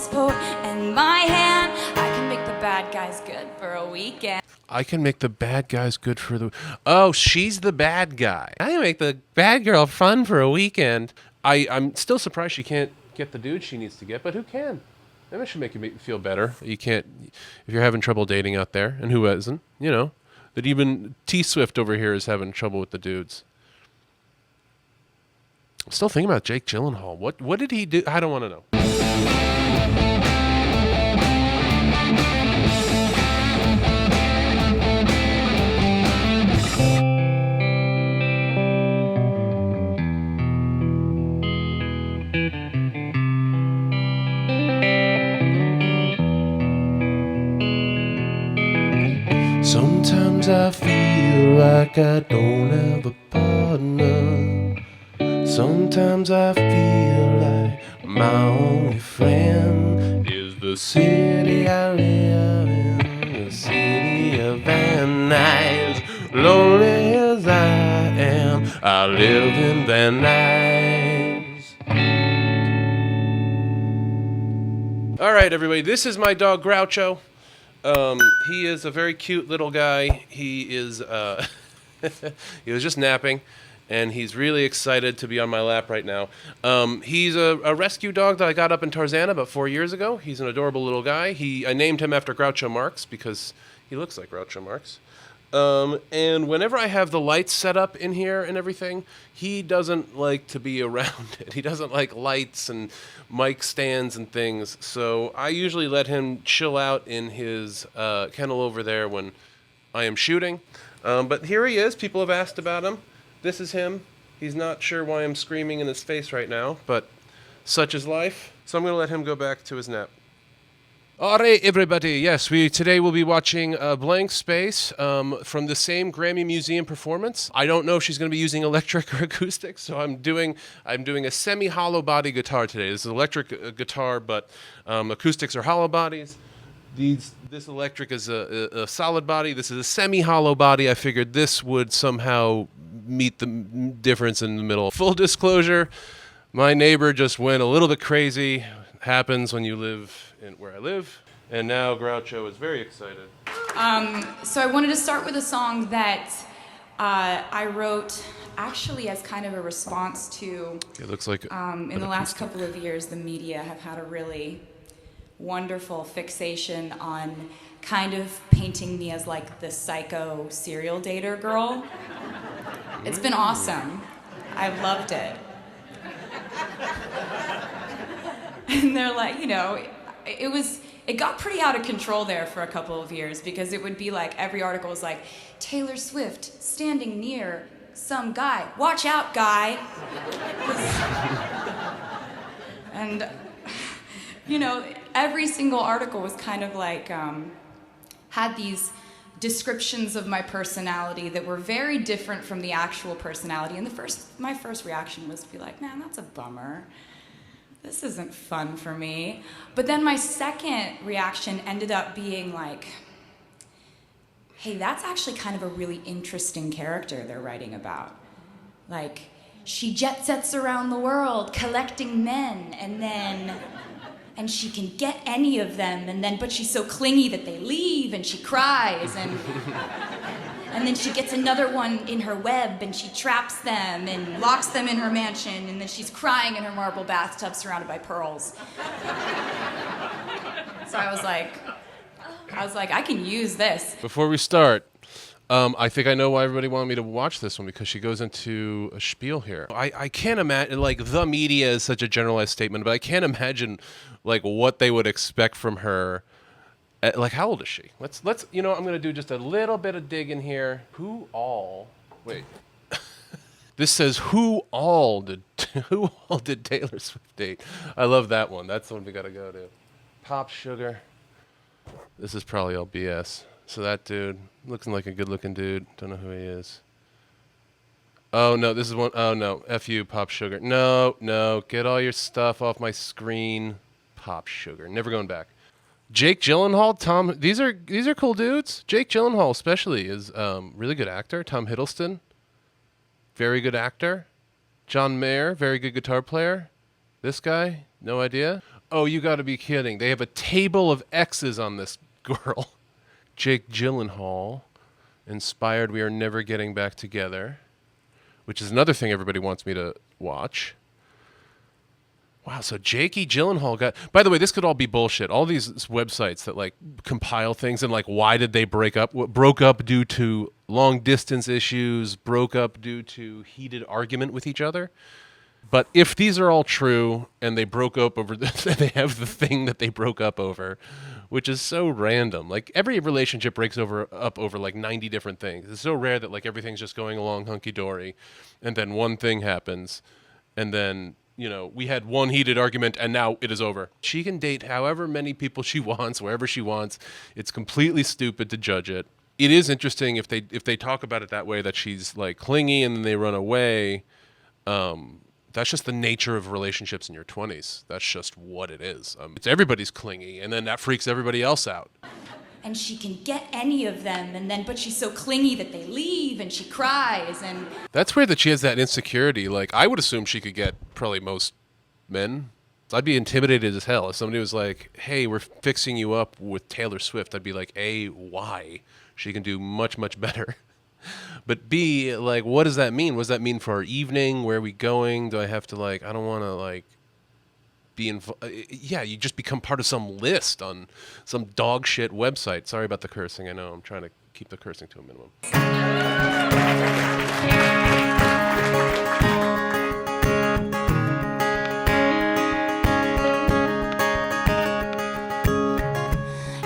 passport and my hand. I can make the bad guys good for a weekend. I can make the bad guys good for the... Oh, she's the bad guy. I can make the bad girl fun for a weekend. I'm still surprised she can't get the dude she needs to get, but who can? Maybe it should make you feel better. You can't... If you're having trouble dating out there, and who isn't, you know, that even T-Swift over here is having trouble with the dudes. I'm still thinking about Jake Gyllenhaal. What did he do? I don't want to know. Sometimes I feel like I don't have a partner. Sometimes I feel like my only friend is the city I live in, the city of Van Nuys. Lonely as I am, I live in Van Nuys. All right, everybody, this is my dog Groucho. He is a very cute little guy. He is, he was just napping, and he's really excited to be on my lap right now. He's a rescue dog that I got up in Tarzana about 4 years ago. He's an adorable little guy. I named him after Groucho Marx because he looks like Groucho Marx. And whenever I have the lights set up in here and everything, he doesn't like to be around it. He doesn't like lights and mic stands and things. So I usually let him chill out in his kennel over there when I am shooting. But here he is. People have asked about him. This is him. He's not sure why I'm screaming in his face right now, but such is life. So I'm going to let him go back to his nap. All right, everybody. Yes, today we'll be watching Blank Space from the same Grammy Museum performance. I don't know if she's going to be using electric or acoustic, so I'm doing a semi-hollow body guitar today. This is electric guitar, but acoustics are hollow bodies. This electric is a solid body. This is a semi-hollow body. I figured this would somehow meet the difference in the middle. Full disclosure, my neighbor just went a little bit crazy. Happens when you live where I live, and now Groucho is very excited. So I wanted to start with a song that I wrote actually as kind of a response to... It looks like in the last couple of years, the media have had a really wonderful fixation on kind of painting me as like the psycho serial dater girl. It's been awesome. I've loved it. And they're like, you know, it got pretty out of control there for a couple of years because it would be like every article was like, Taylor Swift standing near some guy. Watch out, guy. And, you know, every single article was kind of like, had these descriptions of my personality that were very different from the actual personality. And my first reaction was to be like, man, that's a bummer. This isn't fun for me. But then my second reaction ended up being like, hey, that's actually kind of a really interesting character they're writing about. Like, she jet sets around the world collecting men, and she can get any of them, but she's so clingy that they leave, and she cries, and then she gets another one in her web, and she traps them and locks them in her mansion, and then she's crying in her marble bathtub surrounded by pearls. So I was like, I can use this. Before we start, I think I know why everybody wanted me to watch this one, because she goes into a spiel here. I can't imagine, like, the media is such a generalized statement, but I can't imagine, like, what they would expect from her. Like, how old is she? Let's I'm going to do just a little bit of digging here. Wait. This says, who all did Taylor Swift date? I love that one. That's the one we got to go to. Pop Sugar. This is probably all BS. So that dude, looking like a good-looking dude. Don't know who he is. Oh, no, this is one. Oh, no. F you, Pop Sugar. No. Get all your stuff off my screen. Pop Sugar. Never going back. Jake Gyllenhaal, these are cool dudes. Jake Gyllenhaal especially is really good actor. Tom Hiddleston, very good actor. John Mayer, very good guitar player. This guy, no idea. Oh, you got to be kidding. They have a table of X's on this girl. Jake Gyllenhaal inspired We Are Never Getting Back Together, which is another thing everybody wants me to watch. Wow, so Jakey Gyllenhaal got... By the way, this could all be bullshit. All these websites that, like, compile things and, like, why did they break up? Broke up due to long-distance issues, broke up due to heated argument with each other. But if these are all true and they broke up over this, they have the thing that they broke up over, which is so random. Like, every relationship breaks up over, like, 90 different things. It's so rare that, like, everything's just going along hunky-dory, and then one thing happens, and then... You know, we had one heated argument and now it is over. She can date however many people she wants, wherever she wants. It's completely stupid to judge it. It is interesting if they talk about it that way, that she's like clingy and then they run away. That's just the nature of relationships in your 20s. That's just what it is. It's everybody's clingy and then that freaks everybody else out. And she can get any of them, but she's so clingy that they leave, and she cries, and... That's weird that she has that insecurity. Like, I would assume she could get probably most men. I'd be intimidated as hell. If somebody was like, hey, we're fixing you up with Taylor Swift, I'd be like, A, why? She can do much, much better. But B, like, what does that mean? What does that mean for our evening? Where are we going? Do I have to, like, I don't want to, like... you just become part of some list on some dog shit website. Sorry about the cursing. I know I'm trying to keep the cursing to a minimum.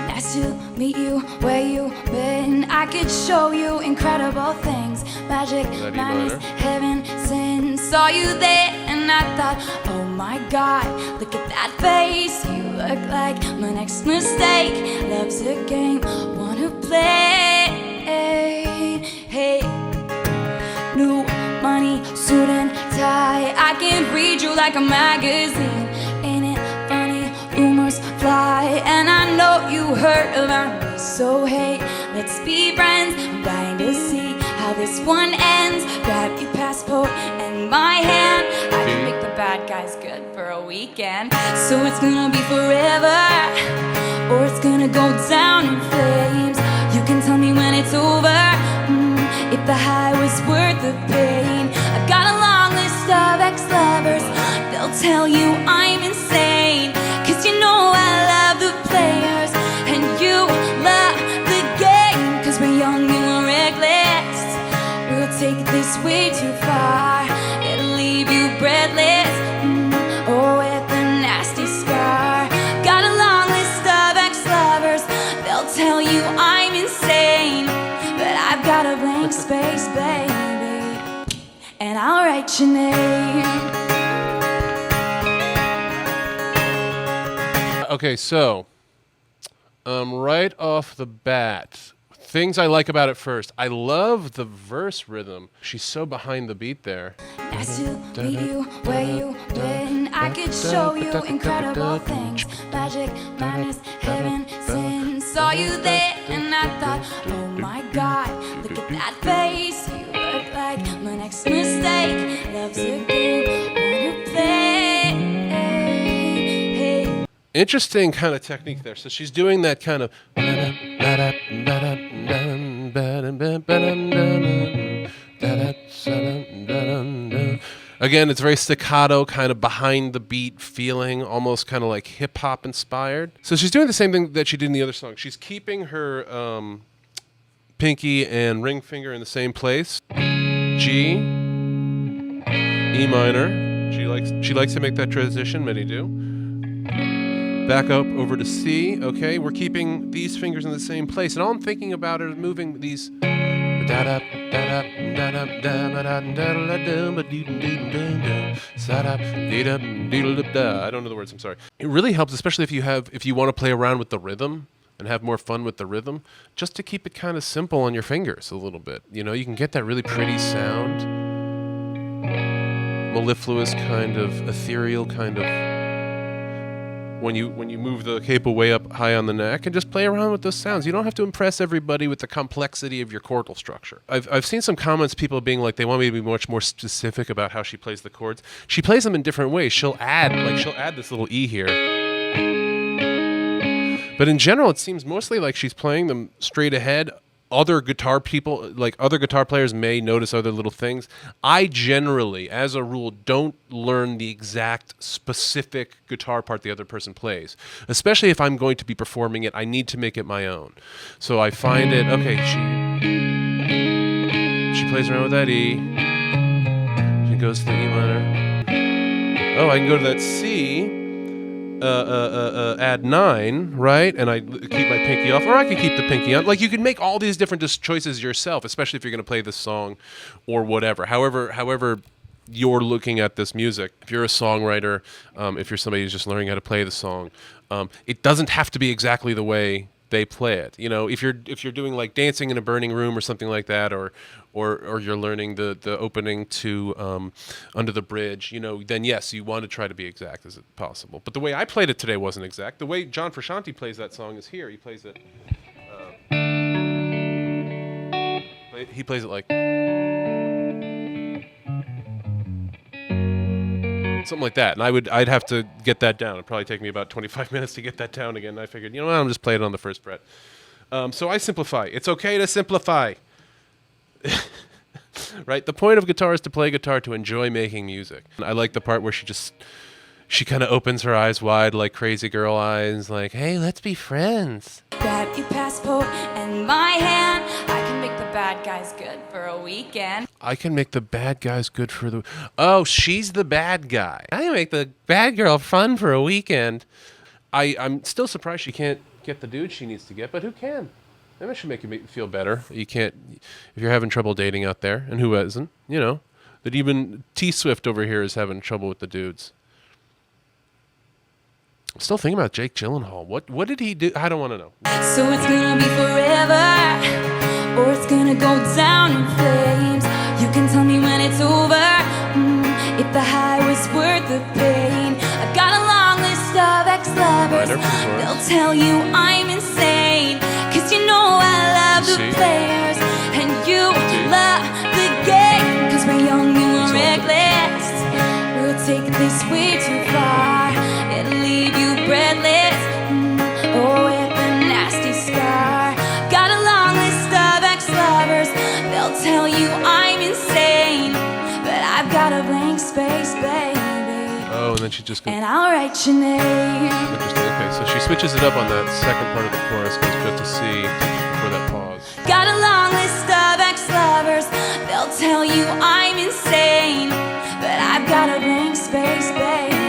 Nice to meet you, where you been? I could show you incredible things. Magic, madness, heaven, sin. Saw you there and I thought, oh my God, look at that face. You look like my next mistake. Love's a game, wanna play. Hey, new money, suit and tie. I can read you like a magazine. Ain't it funny? Rumors fly, and I know you heard about me. So hey, let's be friends. I'm dying to see how this one ends. Grab your passport and my hand. I can make the bad guys good for a weekend. So it's gonna be forever, or it's gonna go down in flames. You can tell me when it's over, if the high was worth the pain. I've got a long list of ex-lovers. They'll tell you I'm insane, 'cause you know I love the players and you love the game. 'Cause we're young and we're reckless. We'll take this way too far. It'll leave you breathless, or with a nasty scar. Got a long list of ex-lovers. They'll tell you I'm insane, but I've got a blank space, baby, and I'll write your name. Okay, so right off the bat, things I like about it first. I love the verse rhythm. She's so behind the beat there. Nice to meet you, where you been? I could show you incredible things. Magic, madness, heaven, sin. Saw you there and I thought, oh my God, look at that face. You look like my next mistake. Love's a game, wanna play. Interesting kind of technique there. So she's doing that kind of... Again, it's very staccato, kind of behind the beat feeling, almost kind of like hip hop inspired. So she's doing the same thing that she did in the other song. She's keeping her pinky and ring finger in the same place. G, E minor. She likes to make that transition. Many do. Back up over to C. Okay, we're keeping these fingers in the same place, and all I'm thinking about is moving these. I don't know the words. I'm sorry. It really helps, especially if you want to play around with the rhythm and have more fun with the rhythm, just to keep it kind of simple on your fingers a little bit. You know, you can get that really pretty sound, mellifluous kind of, ethereal kind of. When you move the capo way up high on the neck, and just play around with those sounds. You don't have to impress everybody with the complexity of your chordal structure. I've seen some comments, people being like, they want me to be much more specific about how she plays the chords. She plays them in different ways. She'll add this little E here, But in general, it seems mostly like she's playing them straight ahead. Other guitar people, like other guitar players, may notice other little things. I generally, as a rule, don't learn the exact specific guitar part the other person plays. Especially if I'm going to be performing it, I need to make it my own. So I find it, okay, she plays around with that E. She goes to the E minor. Oh, I can go to that C. Add 9, right? And I keep my pinky off, or I could keep the pinky on. Like, you can make all these different choices yourself, especially if you're going to play this song or whatever. However you're looking at this music. If you're a songwriter, if you're somebody who's just learning how to play the song, it doesn't have to be exactly the way they play it. You know, if you're doing like Dancing in a Burning Room or something like that, or you're learning the opening to Under the Bridge, you know, then yes, you want to try to be exact as possible. But the way I played it today wasn't exact. The way John Frusciante plays that song is here. He plays it. He plays it like something like that, and I'd have to get that down. It'd probably take me about 25 minutes to get that down again. And I figured, you know what, I'm just playing it on the first fret. So I simplify. It's okay to simplify. Right? The point of guitar is to play guitar to enjoy making music. I like the part where she kind of opens her eyes wide like crazy girl eyes, like, hey, let's be friends. Grab your passport and my hand. I can make the bad guys good for a weekend. I can make the bad guys good for the... Oh, she's the bad guy. I can make the bad girl fun for a weekend. I'm still surprised she can't get the dude she needs to get, but who can? That should make you feel better. You can't... If you're having trouble dating out there, and who isn't, you know, that even T-Swift over here is having trouble with the dudes. I'm still thinking about Jake Gyllenhaal. What did he do? I don't want to know. So it's gonna be forever, or it's gonna go down in flames. You can tell me when it's over, if the high was worth the pain. I've got a long list of ex-lovers. They'll tell you I'm insane, 'cause you know I love the players, and you love the game. 'Cause we're young and we're reckless. We'll take this way too far. It'll leave you breathless, oh, with a nasty scar. Got a long list of ex-lovers. They'll tell you I'm insane, but I've got a blank space, baby. Oh, and then she just goes... And I'll write your name. Interesting. Okay, so she switches it up on that second part of the chorus, goes good to see before that pause. Got a long list of ex-lovers. They'll tell you I'm insane, but I've got a blank space, baby.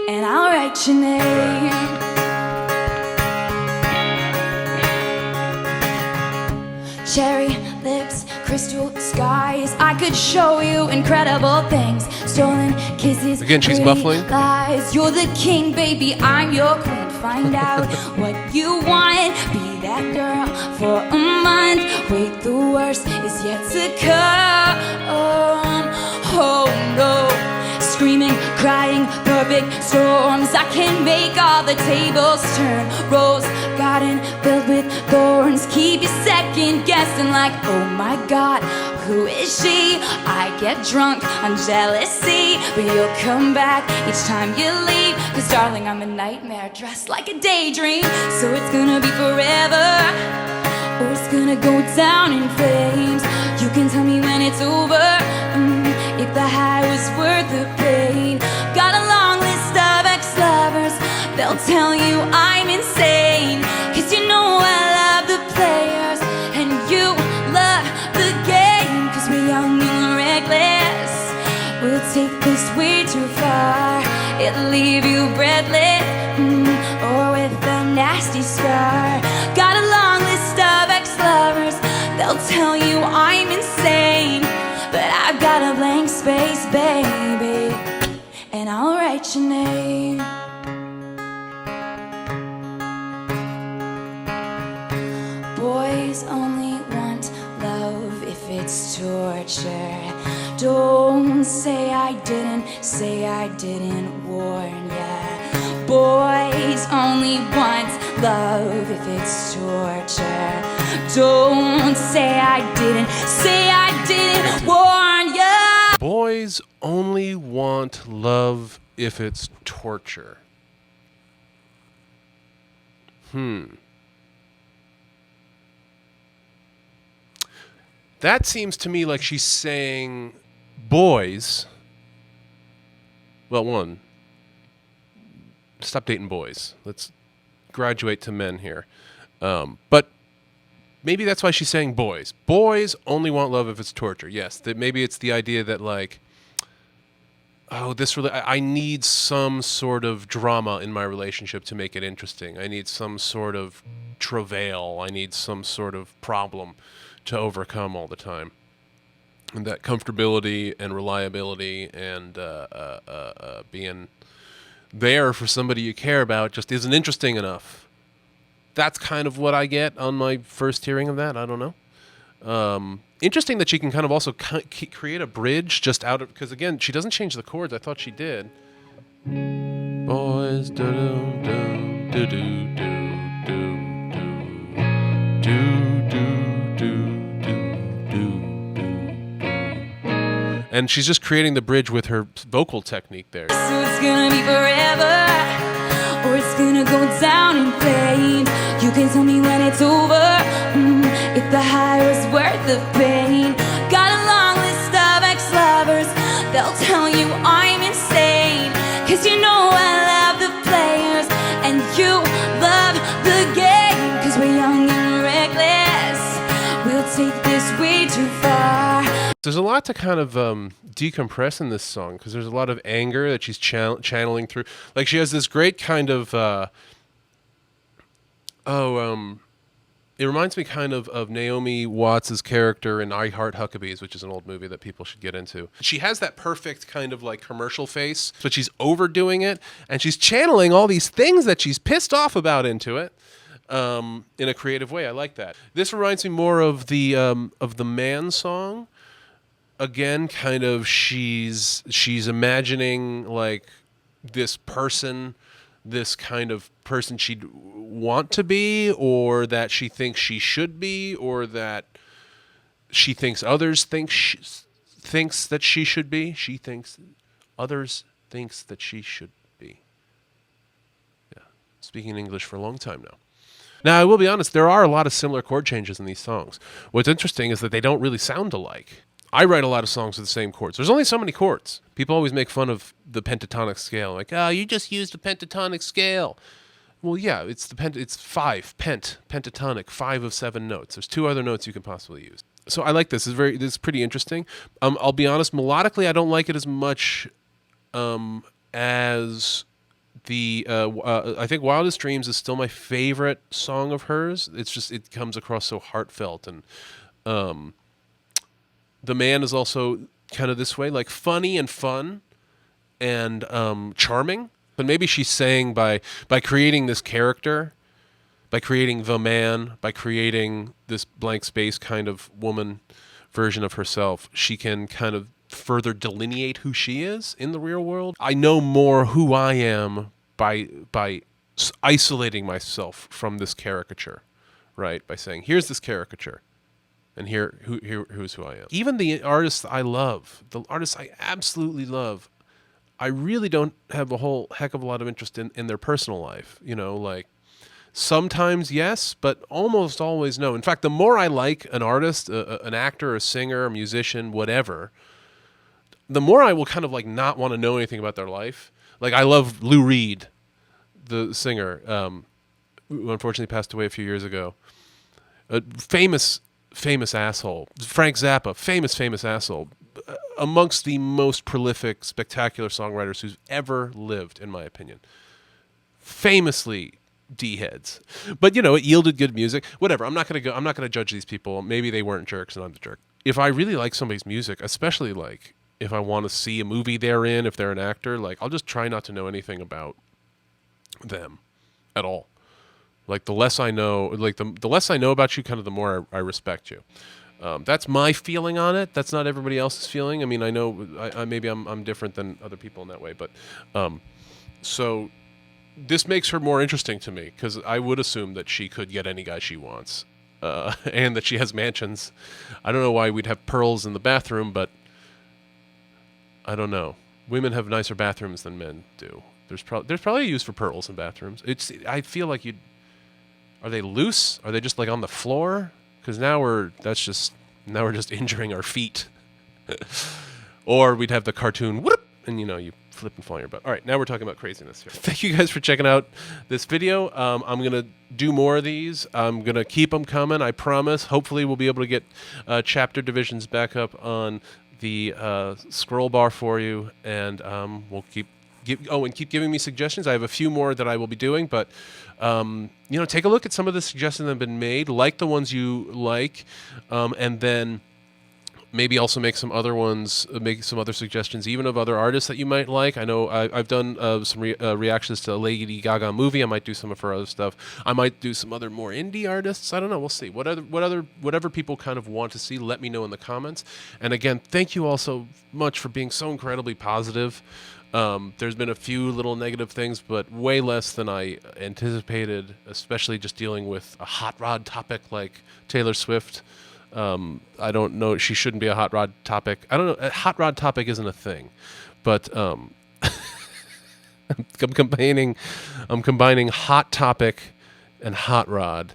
And I'll write your name. Cherry lips, crystal skies. I could show you incredible things. Stolen kisses. Again, she's muffling. Lies. You're the king, baby. I'm your queen. Find out what you want. Be that girl for a month. Wait, the worst is yet to come. Oh no. Screaming, crying, perfect storms. I can make all the tables turn. Rose garden filled with thorns. Keep you second guessing like, oh my God, who is she? I get drunk on jealousy, but you'll come back each time you leave. 'Cause darling, I'm a nightmare dressed like a daydream. So it's gonna be forever, or it's gonna go down in flames. You can tell me when it's over, if the high was worth the pain. Got a long list of ex-lovers. They'll tell you I'm insane, 'cause you know I love the players, and you love the game. 'Cause we're young and we're reckless. We'll take this way too far. It'll leave you breathless, or with a nasty scar. Got a long list of ex-lovers. They'll tell you I'm insane, but I've got a blank space, baby, and I'll write your name. Boys only want love if it's torture. Don't say I didn't warn ya. Boys only want love if it's torture. Don't say I didn't warn ya. Boys only want love if it's torture. That seems to me like she's saying boys. Well, one, stop dating boys. Let's graduate to men here. But maybe that's why she's saying boys. Boys only want love if it's torture. Yes, that maybe it's the idea that like, oh, I need some sort of drama in my relationship to make it interesting. I need some sort of travail. I need some sort of problem to overcome all the time. And that comfortability and reliability and being there for somebody you care about just isn't interesting enough. That's kind of what I get on my first hearing of that. I don't know. Interesting that she can kind of also create a bridge just out of, because again, she doesn't change the chords. I thought she did. Boys, do do do do do do do do do do do. And she's just creating the bridge with her vocal technique there. So it's gonna be forever, or it's gonna go down in flames. You can tell me when it's over, if the high was worth the pain. Got a long list of ex-lovers, they'll tell you I'm insane. Cause you know I love the players, and you love the game. Cause we're young and reckless, we'll take this way too far. There's a lot to kind of decompress in this song because there's a lot of anger that she's channeling through. Like she has this great kind of, it reminds me kind of Naomi Watts' character in I Heart Huckabees, which is an old movie that people should get into. She has that perfect kind of like commercial face, but she's overdoing it, and she's channeling all these things that she's pissed off about into it. In a creative way. I like that. This reminds me more of the Man song. Again, kind of she's imagining like this person, this kind of person she'd want to be, or that she thinks she should be, or that she thinks others thinks that she should be. She thinks others thinks that she should be. Yeah, speaking English for a long time now. Now, I will be honest, there are a lot of similar chord changes in these songs. What's interesting is that they don't really sound alike. I write a lot of songs with the same chords. There's only so many chords. People always make fun of the pentatonic scale. Like, oh, you just used the pentatonic scale. Well, yeah, it's five, pentatonic, 5 of 7 notes. There's 2 other notes you can possibly use. So I like this. This is pretty interesting. I'll be honest, melodically, I don't like it as much as the I think Wildest Dreams is still my favorite song of hers. It comes across so heartfelt, and The Man is also kind of this way, like funny and fun and charming. But maybe she's saying by creating this character, by creating the man, by creating this blank space kind of woman version of herself, she can kind of further delineate who she is in the real world. I know more who I am by isolating myself from this caricature, right? By saying, here's this caricature, and who's who I am. Even the artists I love, the artists I absolutely love, I really don't have a whole heck of a lot of interest in their personal life. You know, like sometimes yes, but almost always no. In fact, the more I like an artist, an actor, a singer, a musician, whatever, the more I will kind of like not want to know anything about their life. Like I love Lou Reed, the singer, who unfortunately passed away a few years ago. A famous asshole. Frank Zappa, famous asshole. Amongst the most prolific, spectacular songwriters who's ever lived, in my opinion. Famously D-heads. But you know, it yielded good music. Whatever. I'm not gonna judge these people. Maybe they weren't jerks and I'm the jerk. If I really like somebody's music, especially like if I want to see a movie they're in, if they're an actor, like I'll just try not to know anything about them at all. Like the less I know, like the less I know about you, kind of the more I respect you. That's my feeling on it. That's not everybody else's feeling. I mean, I know maybe I'm different than other people in that way, but so this makes her more interesting to me because I would assume that she could get any guy she wants, and that she has mansions. I don't know why we'd have pearls in the bathroom, but I don't know. Women have nicer bathrooms than men do. There's probably a use for pearls in bathrooms. I feel like Are they loose? Are they just like on the floor? Because now we're just injuring our feet. Or we'd have the cartoon whoop, and you flip and fall on your butt. All right, now we're talking about craziness here. Thank you guys for checking out this video. I'm gonna do more of these. I'm gonna keep them coming. I promise. Hopefully, we'll be able to get chapter divisions back up on the scroll bar for you, and we'll keep giving me suggestions. I have a few more that I will be doing, but take a look at some of the suggestions that have been made. Like the ones you like, and then maybe also make some other ones, make some other suggestions, even of other artists that you might like. I know I've done some reactions to Lady Gaga movie. I might do some of her other stuff. I might do some other more indie artists. I don't know. We'll see. Whatever people kind of want to see, let me know in the comments. And again, thank you all so much for being so incredibly positive. There's been a few little negative things, but way less than I anticipated, especially just dealing with a hot rod topic like Taylor Swift. I don't know. She shouldn't be a hot rod topic. I don't know. A hot rod topic isn't a thing, but I'm combining hot topic and hot rod.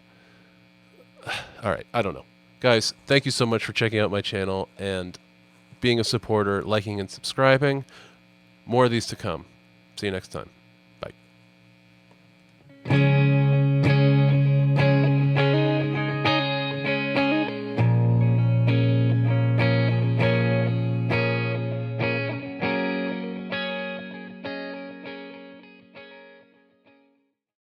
All right. I don't know, guys. Thank you so much for checking out my channel and being a supporter, liking and subscribing. More of these to come. See you next time.